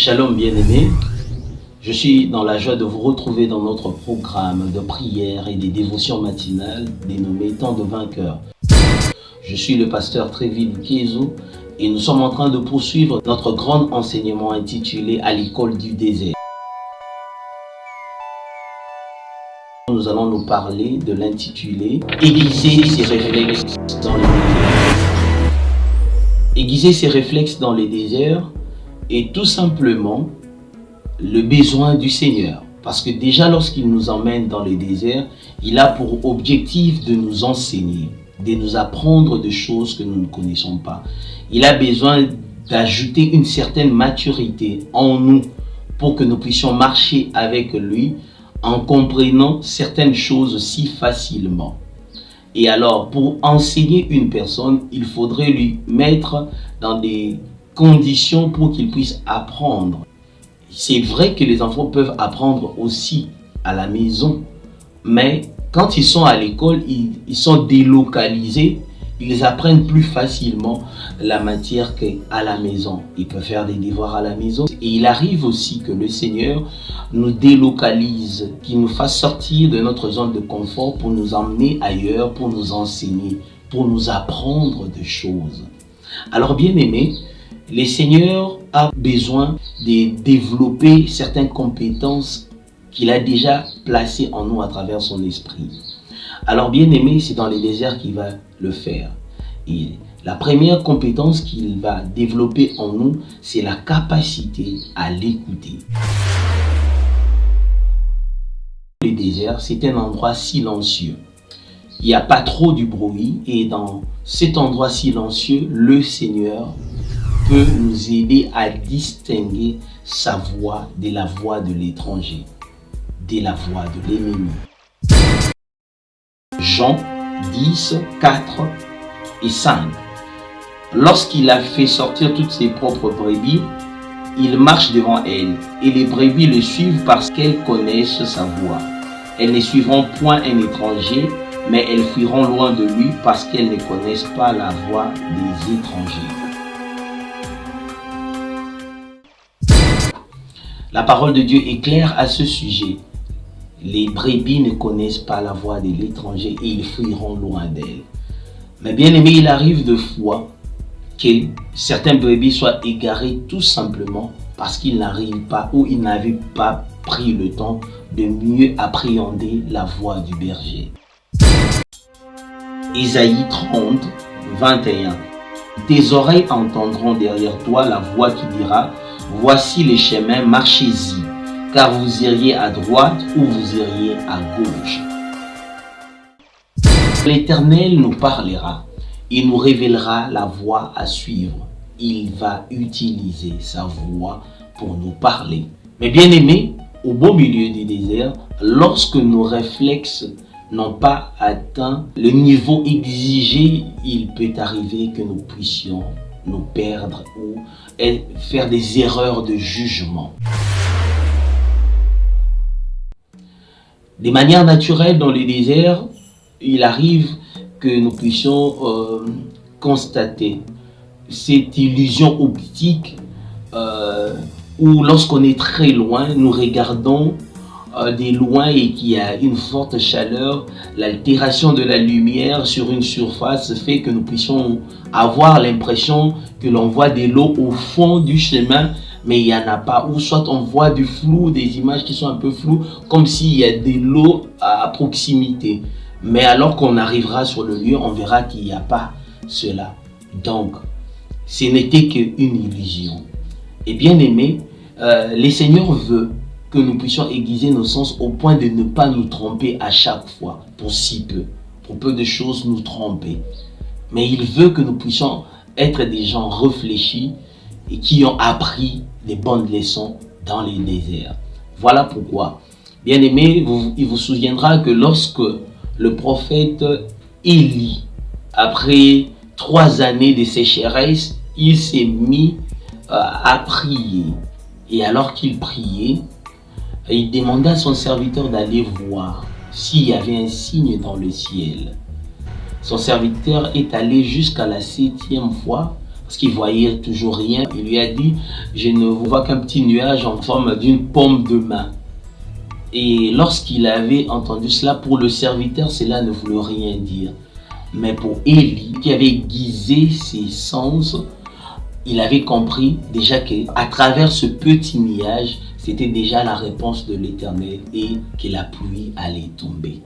Shalom bien-aimés, je suis dans la joie de vous retrouver dans notre programme de prière et des dévotions matinales dénommé Temps de vainqueur. Je suis le pasteur Tréville Kézou et nous sommes en train de poursuivre notre grand enseignement intitulé À l'école du désert. Nous allons nous parler de l'intitulé Aiguiser ses réflexes dans les déserts. Aiguiser ses réflexes dans les déserts est tout simplement le besoin du Seigneur. Parce que déjà lorsqu'il nous emmène dans les déserts, il a pour objectif de nous enseigner, de nous apprendre des choses que nous ne connaissons pas. Il a besoin d'ajouter une certaine maturité en nous pour que nous puissions marcher avec lui en comprenant certaines choses si facilement. Et alors, pour enseigner une personne, il faudrait lui mettre dans des conditions pour qu'il puisse apprendre. C'est vrai que les enfants peuvent apprendre aussi à la maison, mais quand ils sont à l'école, ils sont délocalisés, ils apprennent plus facilement la matière qu'à la maison. Ils peuvent faire des devoirs à la maison. Et il arrive aussi que le Seigneur nous délocalise, qu'il nous fasse sortir de notre zone de confort pour nous emmener ailleurs, pour nous enseigner, pour nous apprendre des choses. Alors bien aimés, le Seigneur a besoin de développer certaines compétences qu'il a déjà placées en nous à travers son esprit. Alors bien aimé, c'est dans les déserts qu'il va le faire. Et la première compétence qu'il va développer en nous, c'est la capacité à l'écouter. Le désert, c'est un endroit silencieux. Il n'y a pas trop de bruit et dans cet endroit silencieux, le Seigneur peut nous aider à distinguer sa voix de la voix de l'étranger, de la voix de l'ennemi. Jean 10, 4 et 5. Lorsqu'il a fait sortir toutes ses propres brebis, il marche devant elles et les brebis le suivent parce qu'elles connaissent sa voix. Elles ne suivront point un étranger, mais elles fuiront loin de lui parce qu'elles ne connaissent pas la voix des étrangers. La parole de Dieu est claire à ce sujet. Les brebis ne connaissent pas la voix de l'étranger et ils fuiront loin d'elle. Mais bien aimé, il arrive de fois que certains brebis soient égarés tout simplement parce qu'ils n'arrivent pas ou ils n'avaient pas pris le temps de mieux appréhender la voix du berger. Ésaïe 30, 21. Tes oreilles entendront derrière toi la voix qui dira « Voici les chemins, marchez-y, car vous iriez à droite ou vous iriez à gauche. » L'Éternel nous parlera et nous révélera la voie à suivre. Il va utiliser sa voix pour nous parler. Mais bien aimé, au beau milieu du désert, lorsque nos réflexes n'ont pas atteint le niveau exigé, il peut arriver que nous puissions nous perdre ou faire des erreurs de jugement. De manière naturelle, dans le désert, il arrive que nous puissions constater cette illusion optique où lorsqu'on est très loin, nous regardons de loin et qu'il y a une forte chaleur, l'altération de la lumière sur une surface fait que nous puissions avoir l'impression que l'on voit de l'eau au fond du chemin, mais il n'y en a pas, ou soit on voit du flou, des images qui sont un peu floues, comme s'il y a de l'eau à proximité. Mais alors qu'on arrivera sur le lieu, on verra qu'il n'y a pas cela. Donc, ce n'était qu'une illusion. Et bien aimé, le Seigneur veut que nous puissions aiguiser nos sens au point de ne pas nous tromper à chaque fois, pour peu de choses nous tromper. Mais il veut que nous puissions être des gens réfléchis et qui ont appris des bonnes leçons dans les déserts. Voilà pourquoi, bien aimé, il vous souviendra que lorsque le prophète Élie, après 3 années de sécheresse, il s'est mis à prier. Et alors qu'il priait, il demanda à son serviteur d'aller voir s'il y avait un signe dans le ciel. Son serviteur est allé jusqu'à la 7e fois parce qu'il voyait toujours rien. Il lui a dit, je ne vois qu'un petit nuage en forme d'une paume de main. Et lorsqu'il avait entendu cela, pour le serviteur, cela ne voulait rien dire. Mais pour Élie, qui avait aiguisé ses sens, il avait compris déjà qu'à travers ce petit nuage, c'était déjà la réponse de l'Éternel et que la pluie allait tomber.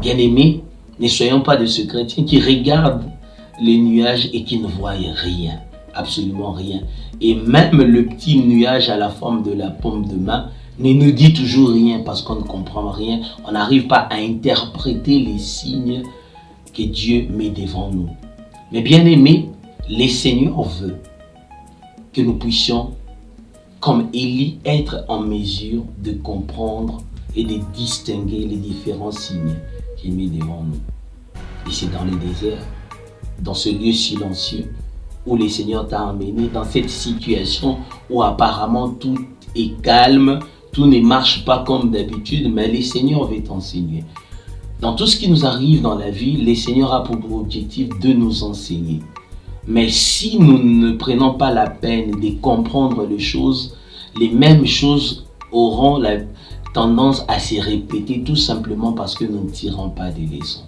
Bien-aimés, ne soyons pas de ceux chrétiens qui regardent les nuages et qui ne voient rien, absolument rien. Et même le petit nuage à la forme de la paume de main ne nous dit toujours rien parce qu'on ne comprend rien. On n'arrive pas à interpréter les signes que Dieu met devant nous. Mais bien aimé, le Seigneur veut que nous puissions, comme Élie, être en mesure de comprendre et de distinguer les différents signes qu'il met devant nous. Et c'est dans le désert, dans ce lieu silencieux, où le Seigneur t'a emmené, dans cette situation où apparemment tout est calme, tout ne marche pas comme d'habitude, mais le Seigneur veut t'enseigner. Dans tout ce qui nous arrive dans la vie, le Seigneur a pour objectif de nous enseigner. Mais si nous ne prenons pas la peine de comprendre les choses, les mêmes choses auront la tendance à se répéter tout simplement parce que nous ne tirons pas des leçons.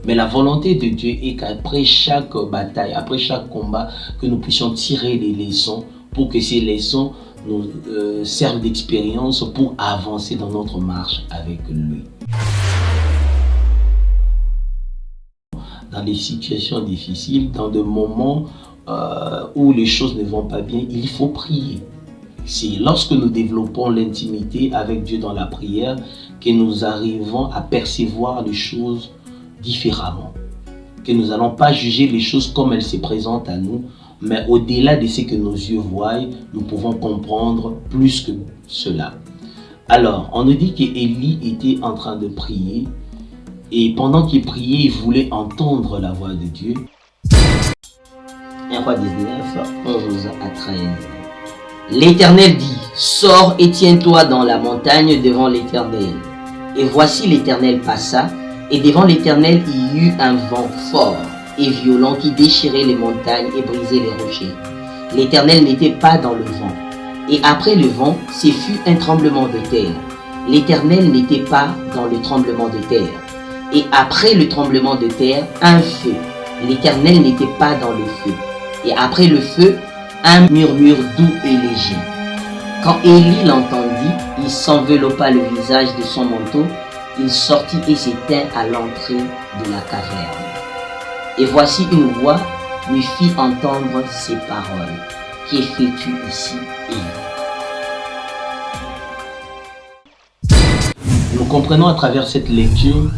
Mais la volonté de Dieu est qu'après chaque bataille, après chaque combat, que nous puissions tirer des leçons pour que ces leçons nous servent d'expérience pour avancer dans notre marche avec lui. Dans des situations difficiles, dans des moments où les choses ne vont pas bien, il faut prier. C'est lorsque nous développons l'intimité avec Dieu dans la prière que nous arrivons à percevoir les choses différemment. Que nous n'allons pas juger les choses comme elles se présentent à nous, mais au-delà de ce que nos yeux voient, nous pouvons comprendre plus que cela. Alors, on nous dit qu'Élie était en train de prier, et pendant qu'il priait, il voulait entendre la voix de Dieu. 1 Roi 19, 11 à 13. L'Éternel dit, sors et tiens-toi dans la montagne devant l'Éternel. Et voici l'Éternel passa, et devant l'Éternel il y eut un vent fort et violent qui déchirait les montagnes et brisait les rochers. L'Éternel n'était pas dans le vent. Et après le vent, ce fut un tremblement de terre. L'Éternel n'était pas dans le tremblement de terre. Et après le tremblement de terre, un feu. L'Éternel n'était pas dans le feu. Et après le feu, un murmure doux et léger. Quand Élie l'entendit, il s'enveloppa le visage de son manteau, il sortit et s'éteint à l'entrée de la caverne. Et voici une voix lui fit entendre ces paroles. Qui fais-tu ici, Élie? Nous comprenons à travers cette lecture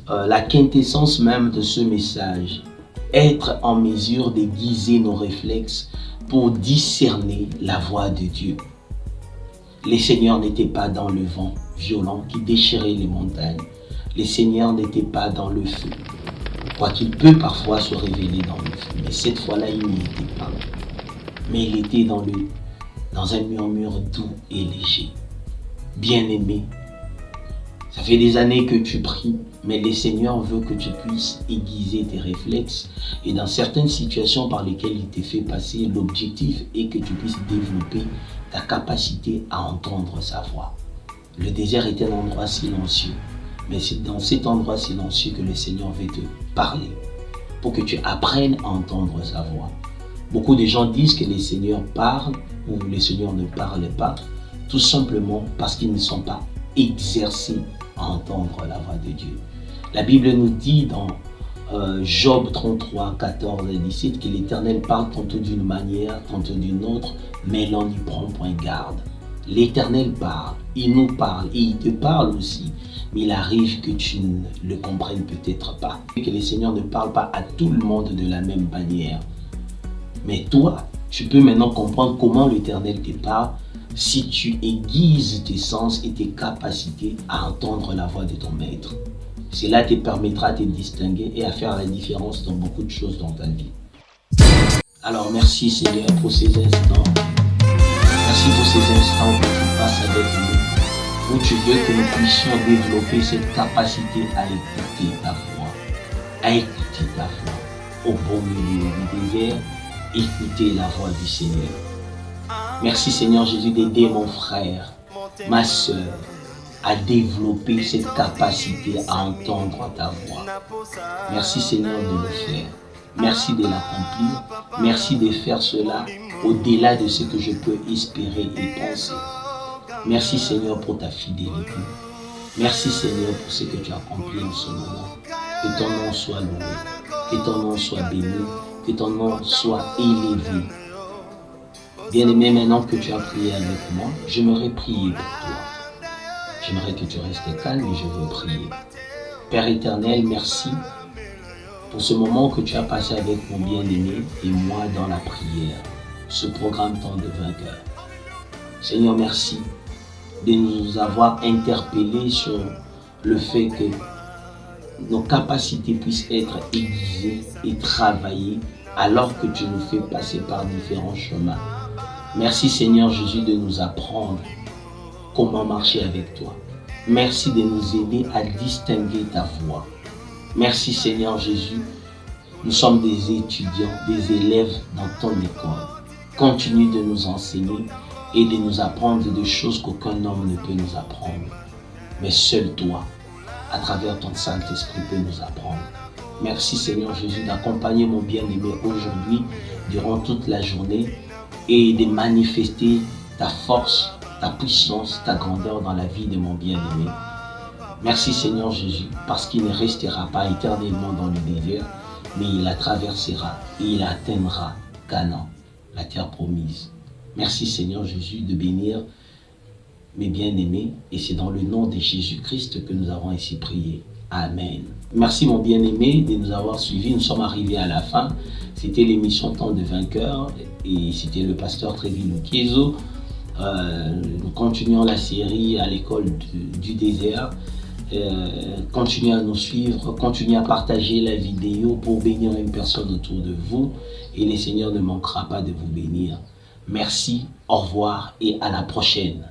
la quintessence même de ce message. Être en mesure d'aiguiser nos réflexes pour discerner la voix de Dieu. Le Seigneur n'était pas dans le vent violent qui déchirait les montagnes. Le Seigneur n'était pas dans le feu. Quoiqu'il peut parfois se révéler dans le feu, mais cette fois-là, il n'y était pas. Mais il était dans un murmure doux et léger. Bien-aimé, ça fait des années que tu pries, mais le Seigneur veut que tu puisses aiguiser tes réflexes. Et dans certaines situations par lesquelles il te fait passer, l'objectif est que tu puisses développer ta capacité à entendre sa voix. Le désert est un endroit silencieux, mais c'est dans cet endroit silencieux que le Seigneur veut te parler, pour que tu apprennes à entendre sa voix. Beaucoup de gens disent que le Seigneur parle ou le Seigneur ne parle pas, tout simplement parce qu'ils ne sont pas exercés à entendre la voix de Dieu. La Bible nous dit dans Job 33, 14 et 17 que l'Éternel parle tantôt d'une manière, tantôt d'une autre, mais l'on n'y prend point garde. L'Éternel parle, il nous parle et il te parle aussi, mais il arrive que tu ne le comprennes peut-être pas. Que le Seigneur ne parle pas à tout le monde de la même manière. Mais toi, tu peux maintenant comprendre comment l'Éternel te parle si tu aiguises tes sens et tes capacités à entendre la voix de ton maître. Cela te permettra de te distinguer et à faire la différence dans beaucoup de choses dans ta vie. Alors merci Seigneur pour ces instants. Merci pour ces instants que tu passes avec nous, où tu veux que nous puissions développer cette capacité à écouter ta voix. à écouter ta voix. Au beau milieu du désert, écouter la voix du Seigneur. Merci Seigneur Jésus d'aider mon frère, ma soeur, à développer cette capacité à entendre ta voix. Merci Seigneur de le faire. Merci de l'accomplir. Merci de faire cela au-delà de ce que je peux espérer et penser. Merci Seigneur pour ta fidélité. Merci Seigneur pour ce que tu as accompli en ce moment. Que ton nom soit loué, que ton nom soit béni, que ton nom soit élevé. Bien-aimé, maintenant que tu as prié avec moi, j'aimerais prier pour toi. J'aimerais que tu restes calme et je veux prier. Père éternel, merci pour ce moment que tu as passé avec mon bien-aimé et moi dans la prière, ce programme Temps de vainqueur. Seigneur, merci de nous avoir interpellés sur le fait que nos capacités puissent être aiguisées et travaillées alors que tu nous fais passer par différents chemins. Merci Seigneur Jésus de nous apprendre comment marcher avec toi. Merci de nous aider à distinguer ta voix. Merci Seigneur Jésus, nous sommes des étudiants, des élèves dans ton école. Continue de nous enseigner et de nous apprendre des choses qu'aucun homme ne peut nous apprendre. Mais seul toi, à travers ton Saint-Esprit, peut nous apprendre. Merci Seigneur Jésus d'accompagner mon bien-aimé aujourd'hui, durant toute la journée, et de manifester ta force, ta puissance, ta grandeur dans la vie de mon bien-aimé. Merci Seigneur Jésus, parce qu'il ne restera pas éternellement dans le désert, mais il la traversera et il atteindra Canaan, la terre promise. Merci Seigneur Jésus de bénir mes bien-aimés, et c'est dans le nom de Jésus-Christ que nous avons ainsi prié. Amen. Merci mon bien-aimé de nous avoir suivis. Nous sommes arrivés à la fin. C'était l'émission Temps de vainqueur et c'était le pasteur Tréville Okiezo. Nous continuons la série à l'école du désert. Continuez à nous suivre, continuez à partager la vidéo pour bénir une personne autour de vous et le Seigneur ne manquera pas de vous bénir. Merci, au revoir et à la prochaine.